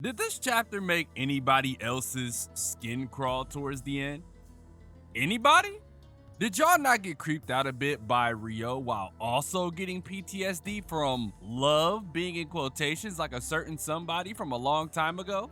Did this chapter make anybody else's skin crawl towards the end? Anybody? Did y'all not get creeped out a bit by RIYO while also getting PTSD from love being in quotations like a certain somebody from a long time ago?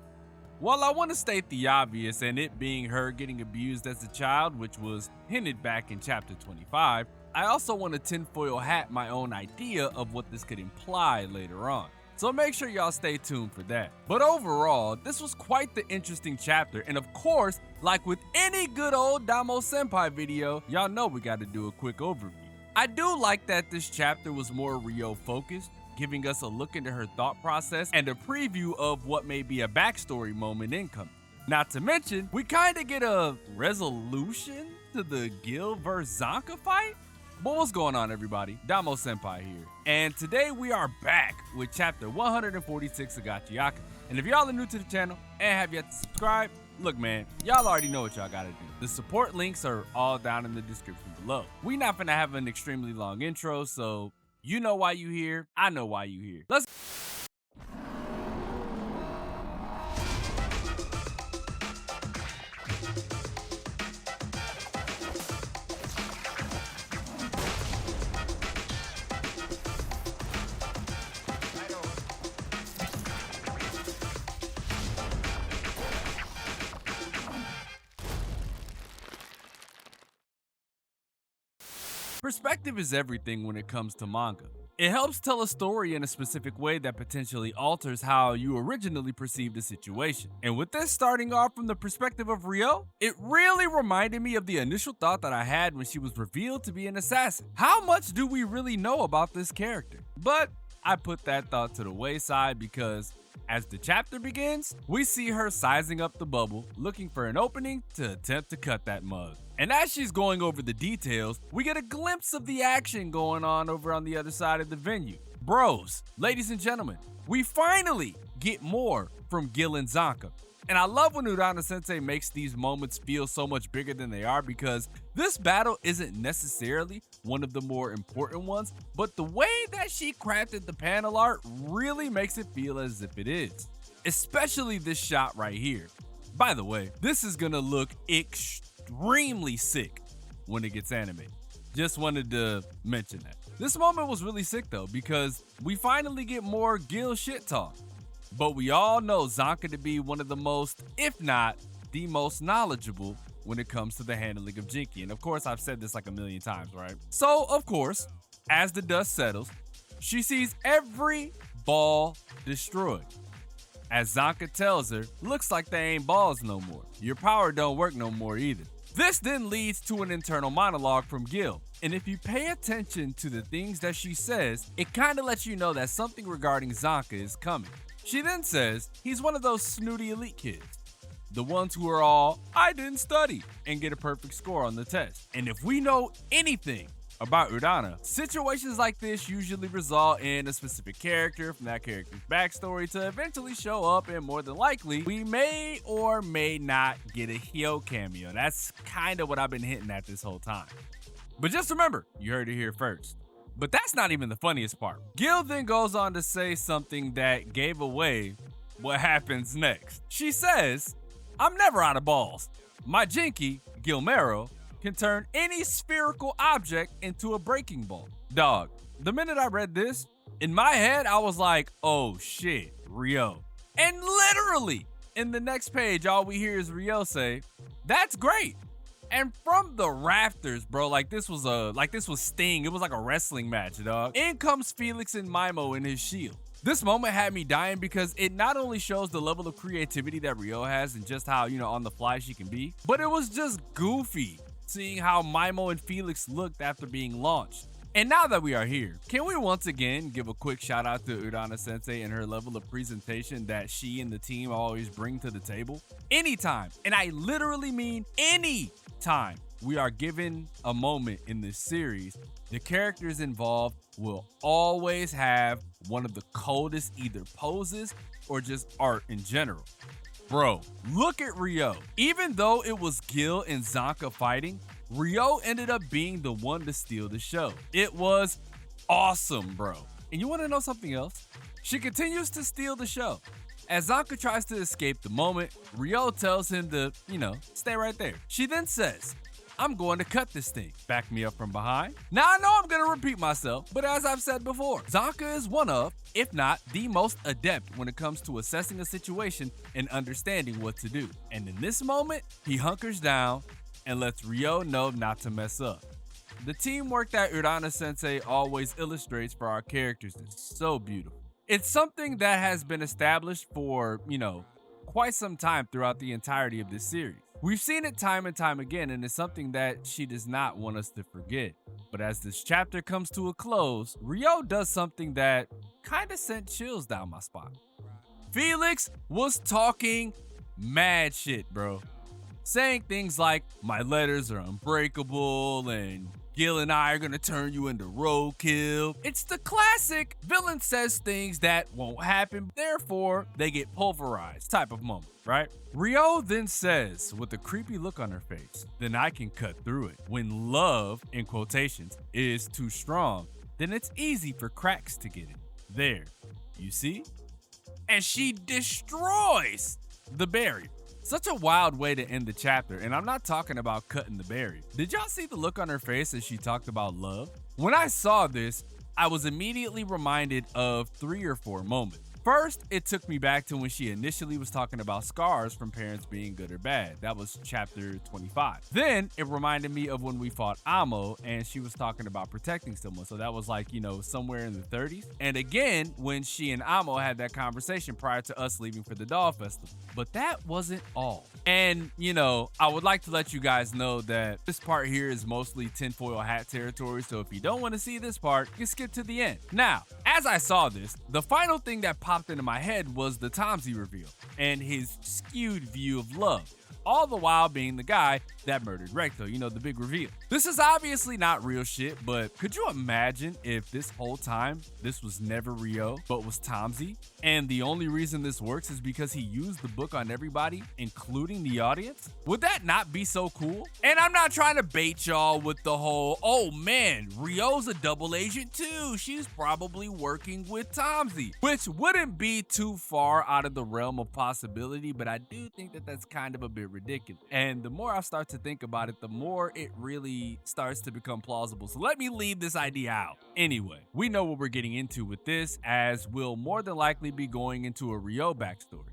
While I want to state the obvious and it being her getting abused as a child, which was hinted back in chapter 25, I also want to tinfoil hat my own idea of what this could imply later on. So make sure y'all stay tuned for that. But overall, this was quite the interesting chapter, and of course, like with any good old DomoSenpai video, y'all know we gotta do a quick overview. I do like that this chapter was more RIYO focused, giving us a look into her thought process and a preview of what may be a backstory moment incoming. Not to mention, we kinda get a resolution to the Gil vs Zanka fight? But what's going on, everybody? DomoSenpai here. And today we are back with chapter 146 of Gachiakuta. And if y'all are new to the channel and have yet to subscribe, look man, y'all already know what y'all gotta do. The support links are all down in the description below. We not finna have an extremely long intro, so you know why you here, I know why you here. Let's Perspective is everything when it comes to manga. It helps tell a story in a specific way that potentially alters how you originally perceived a situation. And with this starting off from the perspective of RIYO, it really reminded me of the initial thought that I had when she was revealed to be an assassin. How much do we really know about this character? But I put that thought to the wayside because as the chapter begins, we see her sizing up the bubble, looking for an opening to attempt to cut that mug. And as she's going over the details, we get a glimpse of the action going on over on the other side of the venue. Bros, ladies and gentlemen, we finally get more from Gillan Zanka. And I love when Urana-sensei makes these moments feel so much bigger than they are because this battle isn't necessarily one of the more important ones, but the way that she crafted the panel art really makes it feel as if it is. Especially this shot right here. By the way, this is gonna look extremely sick when it gets animated. Just wanted to mention that. This moment was really sick though because we finally get more Gil shit talk. But we all know Zanka to be one of the most, if not the most knowledgeable when it comes to the handling of Jinky. And of course, I've said this like a million times, right? So of course, as the dust settles, she sees every ball destroyed. As Zanka tells her, looks like they ain't balls no more. Your power don't work no more either. This then leads to an internal monologue from Gil. And if you pay attention to the things that she says, it kind of lets you know that something regarding Zanka is coming. She then says he's one of those snooty elite kids. The ones who are all, I didn't study, and get a perfect score on the test. And if we know anything about Urana, situations like this usually result in a specific character from that character's backstory to eventually show up, and more than likely, we may or may not get a Hyo cameo. That's kind of what I've been hinting at this whole time. But just remember, you heard it here first. But that's not even the funniest part. Gil then goes on to say something that gave away what happens next. She says, I'm never out of balls. My Jinky, Gilmero, can turn any spherical object into a breaking ball. Dog, the minute I read this, in my head, I was like, oh shit, RIYO. And literally, in the next page, all we hear is RIYO say, that's great. And from the rafters, bro, like this was Sting. It was like a wrestling match, dog. In comes Felix and Mimo in his shield. This moment had me dying because it not only shows the level of creativity that RIYO has and just how, on the fly she can be, but it was just goofy seeing how Mimo and Felix looked after being launched. And now that we are here, can we once again give a quick shout out to Urana-sensei and her level of presentation that she and the team always bring to the table? Anytime, and I literally mean any time we are given a moment in this series, the characters involved will always have one of the coldest either poses or just art in general. Bro, look at RIYO. Even though it was Gil and Zanka fighting, RIYO ended up being the one to steal the show. It was awesome, bro. And you want to know something else? She continues to steal the show. As Zanka tries to escape the moment, RIYO tells him to, stay right there. She then says, I'm going to cut this thing. Back me up from behind. Now I know I'm going to repeat myself, but as I've said before, Zanka is one of, if not the most adept when it comes to assessing a situation and understanding what to do. And in this moment, he hunkers down and lets RIYO know not to mess up. The teamwork that Urana-sensei always illustrates for our characters is so beautiful. It's something that has been established for, quite some time throughout the entirety of this series. We've seen it time and time again, and it's something that she does not want us to forget. But as this chapter comes to a close, RIYO does something that kinda sent chills down my spine. Felix was talking mad shit, bro. Saying things like, my letters are unbreakable, and Gillan and I are gonna turn you into roadkill. It's the classic villain says things that won't happen, therefore they get pulverized type of moment, right? RIYO then says, with a creepy look on her face, then I can cut through it. When love, in quotations, is too strong, then it's easy for cracks to get in. There, you see? And she destroys the barrier. Such a wild way to end the chapter, and I'm not talking about cutting the barrier. Did y'all see the look on her face as she talked about love? When I saw this, I was immediately reminded of 3 or 4 moments. First, it took me back to when she initially was talking about scars from parents being good or bad. That was chapter 25. Then it reminded me of when we fought Amo and she was talking about protecting someone. So that was like, somewhere in the 30s. And again, when she and Amo had that conversation prior to us leaving for the Doll Festival. But that wasn't all. And, I would like to let you guys know that this part here is mostly tinfoil hat territory. So if you don't want to see this part, you skip to the end. Now, as I saw this, the final thing that popped into my head was the Tomsy reveal and his skewed view of love, all the while being the guy that murdered Recto, the big reveal. This is obviously not real shit, but could you imagine if this whole time this was never RIYO, but was Tomsy? And the only reason this works is because he used the book on everybody, including the audience? Would that not be so cool? And I'm not trying to bait y'all with the whole, oh man, RIYO's a double agent too. She's probably working with Tomsy, which wouldn't be too far out of the realm of possibility, but I do think that that's kind of a bit ridiculous. And the more I start to think about it, the more it really starts to become plausible. So let me leave this idea out. Anyway, we know what we're getting into with this, as we'll more than likely be going into a RIYO backstory.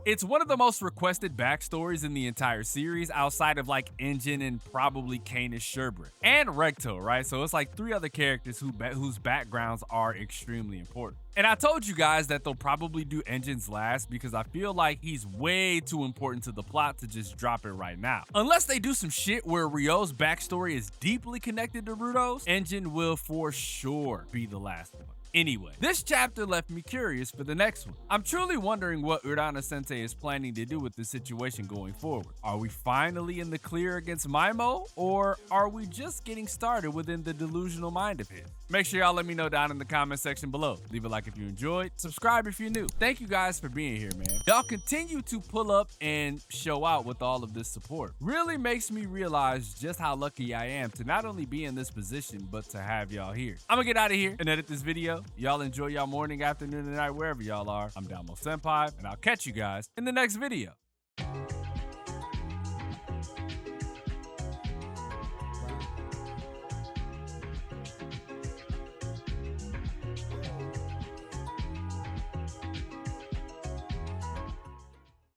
It's one of the most requested backstories in the entire series, outside of like Engine and probably Canis Sherbert and Recto, right? So it's like 3 other characters whose backgrounds are extremely important. And I told you guys that they'll probably do Engine's last because I feel like he's way too important to the plot to just drop it right now. Unless they do some shit where RIYO's backstory is deeply connected to Rudo's, Engine will for sure be the last one. Anyway, this chapter left me curious for the next one. I'm truly wondering what Urana-sensei is planning to do with this situation going forward. Are we finally in the clear against Maimo, or are we just getting started within the delusional mind of his? Make sure y'all let me know down in the comment section below. Leave a like if you enjoyed, subscribe if you're new. Thank you guys for being here, man. Y'all continue to pull up and show out with all of this support. Really makes me realize just how lucky I am to not only be in this position, but to have y'all here. I'm gonna get out of here and edit this video. Y'all enjoy y'all morning, afternoon, and night, wherever y'all are. I'm DomoSenpai, and I'll catch you guys in the next video.